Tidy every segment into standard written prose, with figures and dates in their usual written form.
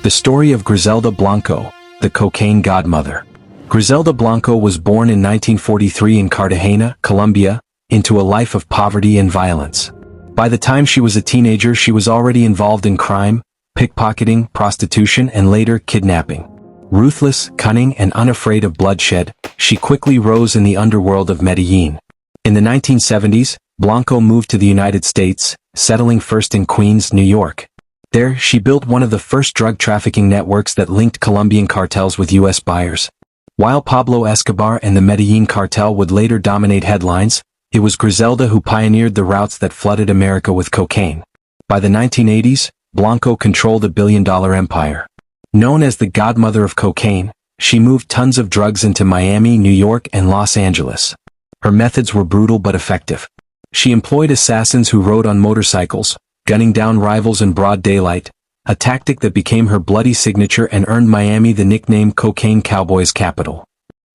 The story of Griselda Blanco, the cocaine godmother. Griselda Blanco was born in 1943 in Cartagena, Colombia, into a life of poverty and violence. By the time she was a teenager, she was already involved in crime, pickpocketing, prostitution, and later kidnapping. Ruthless, cunning, and unafraid of bloodshed, she quickly rose in the underworld of Medellin. In the 1970s, Blanco moved to the United States, settling first in Queens, New York. There, she built one of the first drug trafficking networks that linked Colombian cartels with U.S. buyers. While Pablo Escobar and the Medellin cartel would later dominate headlines, it was Griselda who pioneered the routes that flooded America with cocaine. By the 1980s, Blanco controlled a billion-dollar empire. Known as the godmother of cocaine, she moved tons of drugs into Miami, New York, and Los Angeles. Her methods were brutal but effective. She employed assassins who rode on motorcycles, gunning down rivals in broad daylight, a tactic that became her bloody signature and earned Miami the nickname Cocaine Cowboy's capital.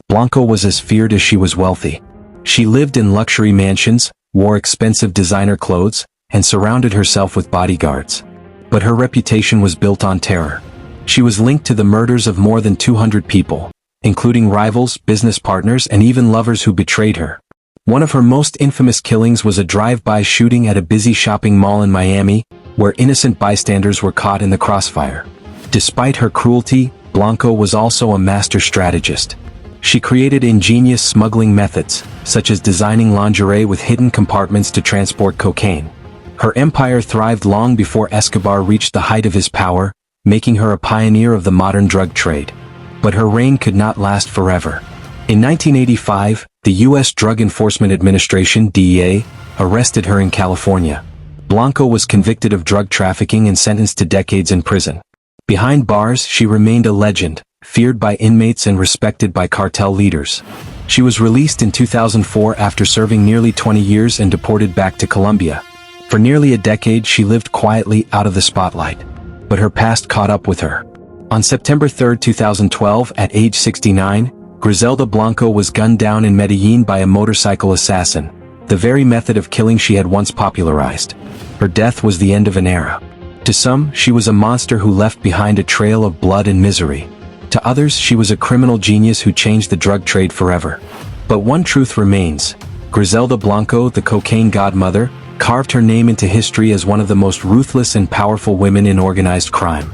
Blanco was as feared as she was wealthy. She lived in luxury mansions, wore expensive designer clothes, and surrounded herself with bodyguards. But her reputation was built on terror. She was linked to the murders of more than 200 people, including rivals, business partners, and even lovers who betrayed her. One of her most infamous killings was a drive-by shooting at a busy shopping mall in Miami, where innocent bystanders were caught in the crossfire. Despite her cruelty, Blanco was also a master strategist. She created ingenious smuggling methods, such as designing lingerie with hidden compartments to transport cocaine. Her empire thrived long before Escobar reached the height of his power, making her a pioneer of the modern drug trade. But her reign could not last forever. In 1985, the U.S. Drug Enforcement Administration (DEA) arrested her in California. Blanco was convicted of drug trafficking and sentenced to decades in prison. Behind bars, she remained a legend, feared by inmates and respected by cartel leaders. She was released in 2004 after serving nearly 20 years and deported back to Colombia. For nearly a decade, she lived quietly out of the spotlight. But her past caught up with her. On September 3, 2012, at age 69, Griselda Blanco was gunned down in Medellin by a motorcycle assassin, the very method of killing she had once popularized. Her death was the end of an era. To some, she was a monster who left behind a trail of blood and misery. To others, she was a criminal genius who changed the drug trade forever. But one truth remains: Griselda Blanco, the cocaine godmother, carved her name into history as one of the most ruthless and powerful women in organized crime.